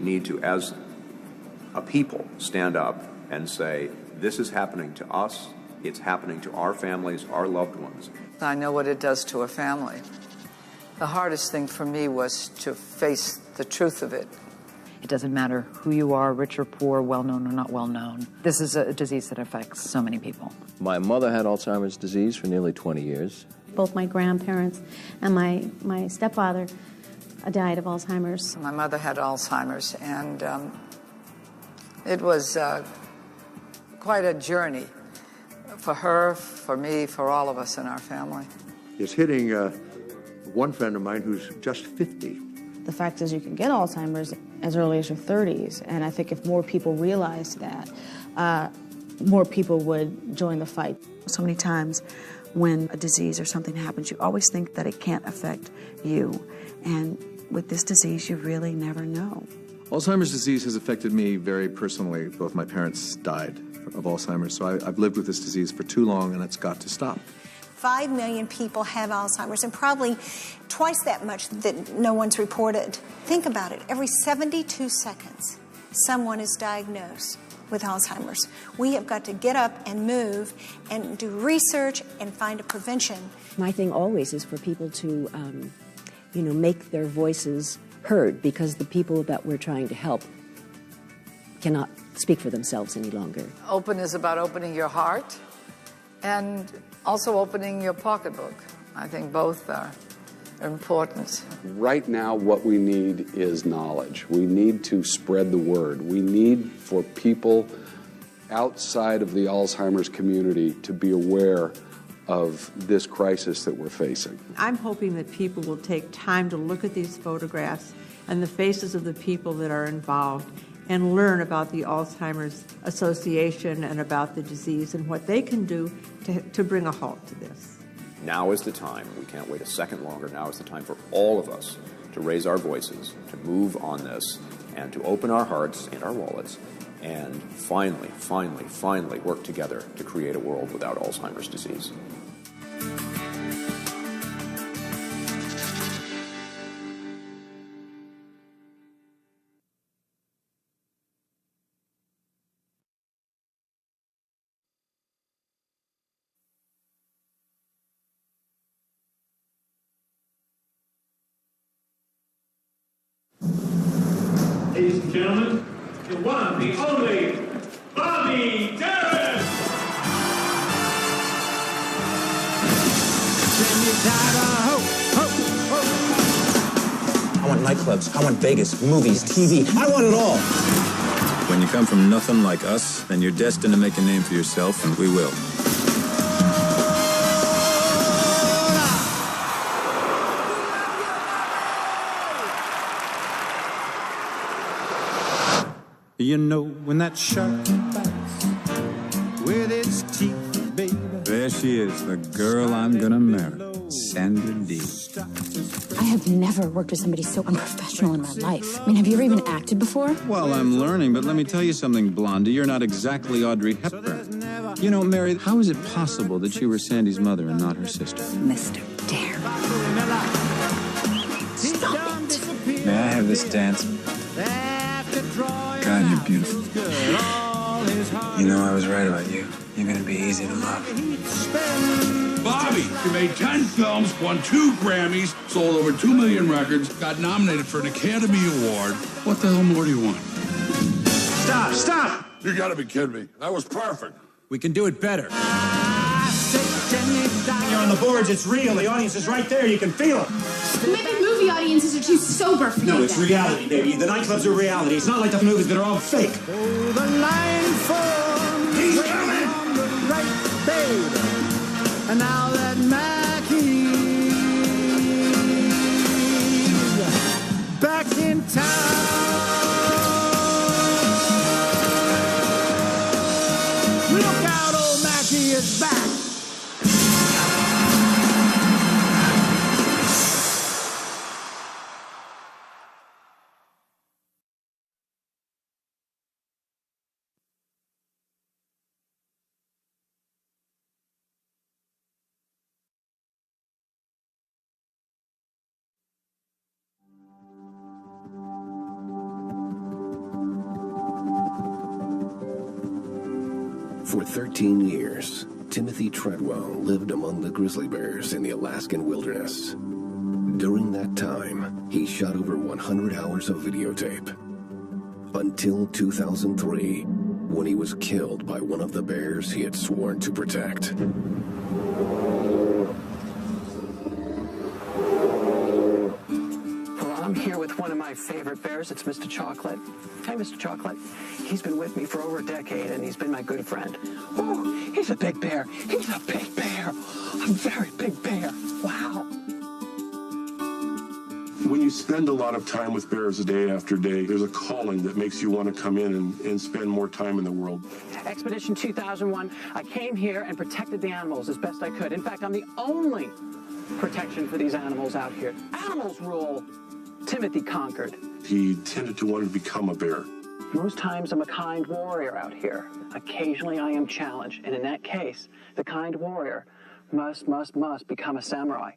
Need to, as a people, stand up and say, this is happening to us, it's happening to our families, our loved ones. I know what it does to a family. The hardest thing for me was to face the truth of it. It doesn't matter who you are, rich or poor, well-known or not well-known. This is a disease that affects so many people. My mother had Alzheimer's disease for nearly 20 years. Both my grandparents and my stepfather died of Alzheimer's. My mother had Alzheimer's, and it was quite a journey for her, for me, for all of us in our family. It's hitting one friend of mine who's just 50. The fact is you can get Alzheimer's as early as your 30s, and I think if more people realized that, more people would join the fight. So many times when a disease or something happens, you always think that it can't affect you. And with this disease, you really never know. Alzheimer's disease has affected me very personally. Both my parents died of Alzheimer's, so I've lived with this disease for too long, and it's got to stop. 5 million people have Alzheimer's, and probably twice that much that no one's reported. Think about it. Every 72 seconds, someone is diagnosed with Alzheimer's. We have got to get up and move and do research and find a prevention. My thing always is for people to make their voices heard, because the people that we're trying to help cannot speak for themselves any longer. Open is about opening your heart and also opening your pocketbook. I think both are important. Right now, what we need is knowledge. We need to spread the word. We need for people outside of the Alzheimer's community to be aware of this crisis that we're facing. I'm hoping that people will take time to look at these photographs and the faces of the people that are involved and learn about the Alzheimer's Association and about the disease and what they can do to bring a halt to this. Now is the time. We can't wait a second longer. Now is the time for all of us to raise our voices, to move on this, and to open our hearts and our wallets and finally work together to create a world without Alzheimer's disease. Ladies and gentlemen, the one, the only, Bobby Darin! I want nightclubs, I want Vegas, movies, TV, I want it all! When you come from nothing like us, then you're destined to make a name for yourself, and we will. You know when that shark bites with its teeth, baby. There she is, the girl I'm gonna marry, Sandra Dee. I have never worked with somebody so unprofessional in my life. I mean, have you ever even acted before? Well, I'm learning, but let me tell you something, Blondie. You're not exactly Audrey Hepburn. You know, Mary, how is it possible that you were Sandy's mother and not her sister? Mr. Dare. Stop it. May I have this dance? God, you're beautiful. You know I was right about you. You're gonna be easy to love. Bobby, you made 10 films, won 2 Grammys, sold over 2 million records, got nominated for an Academy Award. What the hell more do you want? Stop! You gotta be kidding me. That was perfect. We can do it better. You're on the boards, it's real. The audience is right there. You can feel it. Maybe movie audiences are too sober for you. No, it's reality, baby. The nightclubs are reality. It's not like the movies that are all fake. Oh, the line for He's coming! on the right, babe. And now that Mackie's back in town. Look out, old Mackie is back. For 13 years, Timothy Treadwell lived among the grizzly bears in the Alaskan wilderness. During that time, he shot over 100 hours of videotape. Until 2003, when he was killed by one of the bears he had sworn to protect. Well, I'm here with one of my favorite bears. It's Mr. Chocolate. Hi, Mr. Chocolate. He's been with me for over a decade, and he's been my good friend. Oh, he's a big bear. He's a big bear. A very big bear. Wow. When you spend a lot of time with bears day after day, there's a calling that makes you want to come in and spend more time in the world. Expedition 2001, I came here and protected the animals as best I could. In fact, I'm the only protection for these animals out here. Animals rule. Timothy conquered. He tended to want to become a bear. Most times I'm a kind warrior out here. Occasionally I am challenged, and in that case, the kind warrior must become a samurai.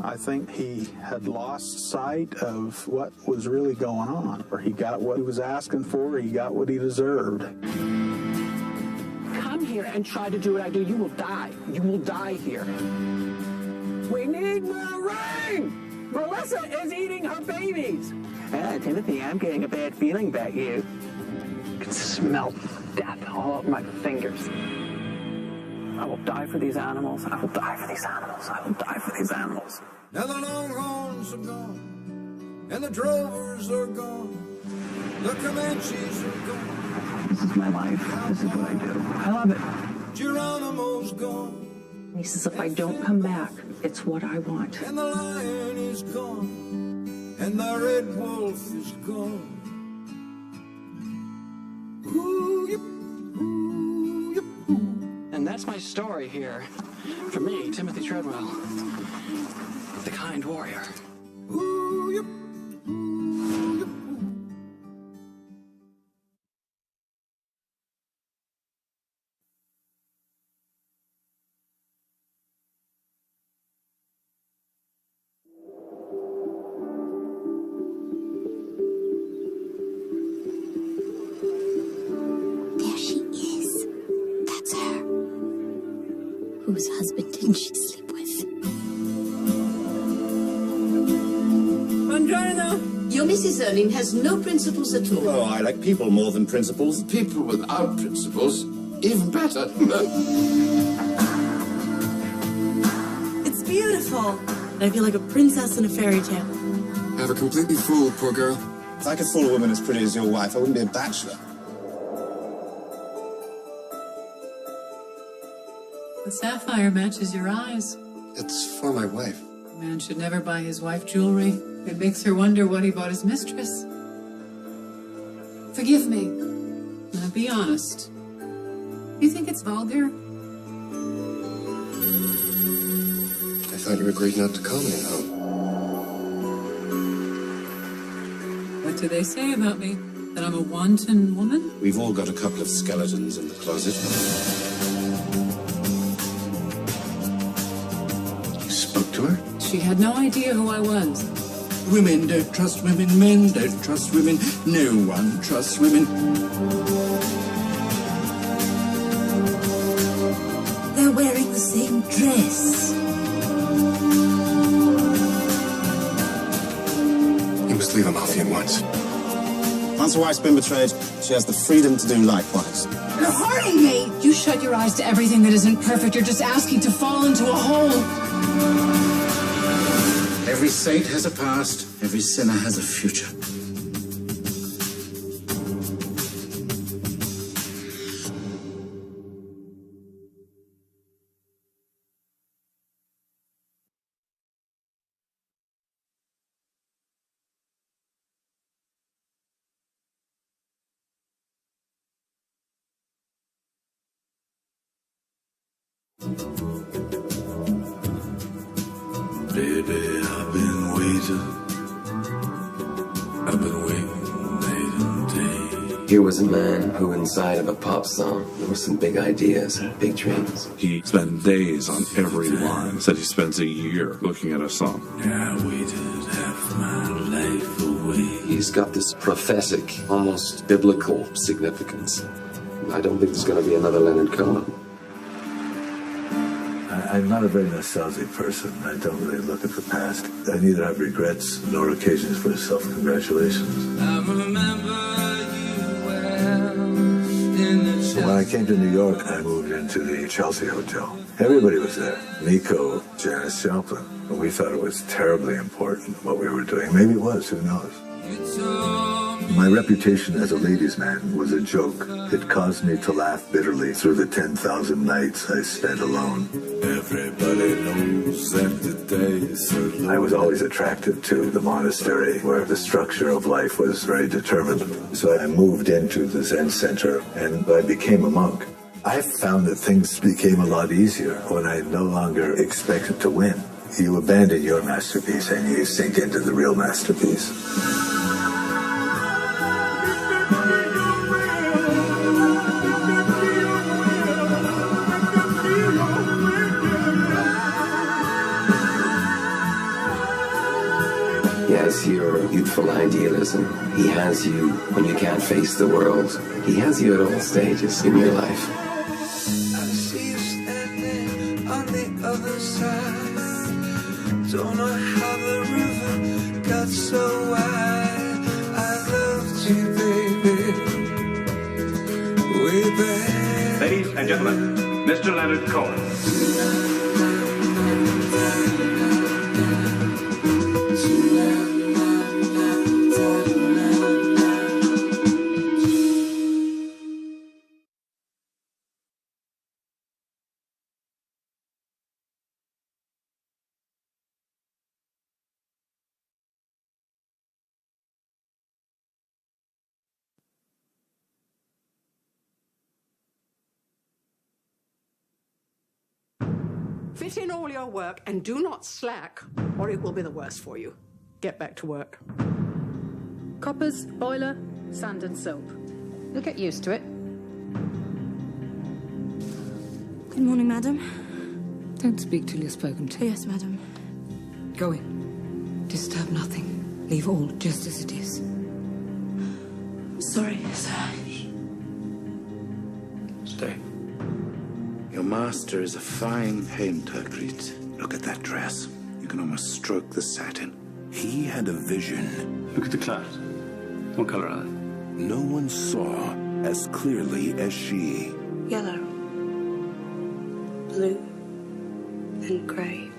I think he had lost sight of what was really going on, or he got what he was asking for, he got what he deserved. Come here and try to do what I do. You will die. You will die here. We need more rain! Melissa is eating her babies! Timothy, I'm getting a bad feeling about you. I can smell death all over my fingers. I will die for these animals. I will die for these animals. I will die for these animals. Now the longhorns are gone, and the drovers are gone, the Comanches are gone. This is my life. This is what I do. I love it. Geronimo's gone, He says, if I don't come back, it's what I want. and the lion is gone, and the red wolf is gone. Ooh, yip, ooh, yip, ooh. And that's my story here. For me, Timothy Treadwell, the kind warrior. Ooh, yip, ooh, yip, ooh. There she is. That's her. Whose husband didn't she sleep with? Buongiorno. Your Mrs. Erling has no principles at all. Oh, I like people more than principles. People without principles, even better. It's beautiful. I feel like a princess in a fairy tale. Have her completely fooled, poor girl. If I could fool a woman as pretty as your wife, I wouldn't be a bachelor. The sapphire matches your eyes. It's for my wife. A man should never buy his wife jewelry. It makes her wonder what he bought his mistress. Forgive me. Now be honest. You think it's vulgar? I thought you agreed not to comment, huh? What do they say about me? That I'm a wanton woman? We've all got a couple of skeletons in the closet. You spoke to her? She had no idea who I was. Women don't trust women, men don't trust women, no one trusts women. They're wearing the same dress. You must leave him off at once. Once a wife's been betrayed, she she has the freedom to do likewise. You're hurting me! You shut your eyes to everything that isn't perfect. You're just asking to fall into a hole. Every saint has a past. Every sinner has a future. Baby, I've been waiting. I've been waiting night and day. Here was a man who, inside of a pop song, there were some big ideas, big dreams. He spent days on every line. Said he spends a year looking at a song. I waited half my life away. He's got this prophetic, almost biblical significance. I don't think there's going to be another Leonard Cohen. I'm not a very nostalgic person. I don't really look at the past. I neither have regrets nor occasions for self-congratulations. When I came to New York, I moved into the Chelsea Hotel. Everybody was there. Nico, Janis Joplin. We thought it was terribly important what we were doing. Maybe it was, who knows? My reputation as a ladies' man was a joke. It caused me to laugh bitterly through the 10,000 nights I spent alone. Everybody knows that the days I was always attracted to the monastery, where the structure of life was very determined. So I moved into the Zen center, and I became a monk. I found that things became a lot easier when I no longer expected to win. You abandon your masterpiece and you sink into the real masterpiece. He has your youthful idealism. He has you when you can't face the world. He has you at all stages in your life. I see you standing on the other side. Don't know how the river got so wide. I loved you, baby, way back. Ladies and gentlemen, Mr. Leonard Cohen. Fit in all your work and do not slack, or it will be the worse for you. Get back to work. Coppers, boiler, sand and soap. You'll get used to it. Good morning, madam. Don't speak till you're spoken to. Yes, madam. Go in. Disturb nothing. Leave all just as it is. Sorry, sir. Stay. Your master is a fine painter, Crete. Look at that dress. You can almost stroke the satin. He had a vision. Look at the clouds. What color are they? No one saw as clearly as she. Yellow, blue, and grey.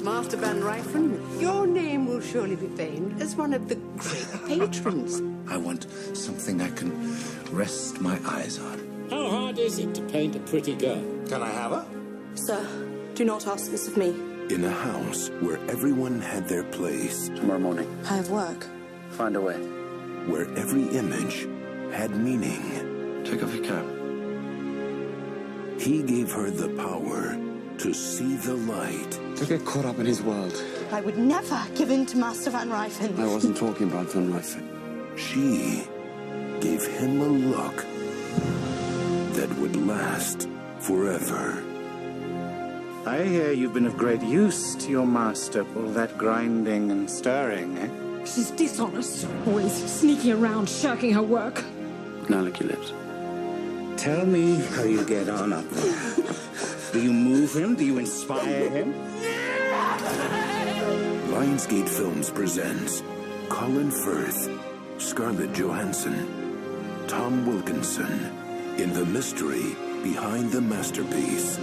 Master Van Ryfen, your name will surely be famed as one of the great patrons. I want something I can rest my eyes on. How hard is it to paint a pretty girl? Can I have her? Sir, do not ask this of me. In a house where everyone had their place. Tomorrow morning. I have work. Find a way. Where every image had meaning. Take off your cap. He gave her the power to see the light. To get caught up in his world. I would never give in to Master Van Ryfen. I wasn't talking about Van Ryfen. She gave him a look that would last forever. I hear you've been of great use to your master. All that grinding and stirring, eh? She's dishonest. Always sneaking around, shirking her work. Now lick your lips. Tell me how you get on up there. Do you move him? Do you inspire him? Lionsgate Films presents Colin Firth, Scarlett Johansson, Tom Wilkinson in The Mystery Behind the Masterpiece.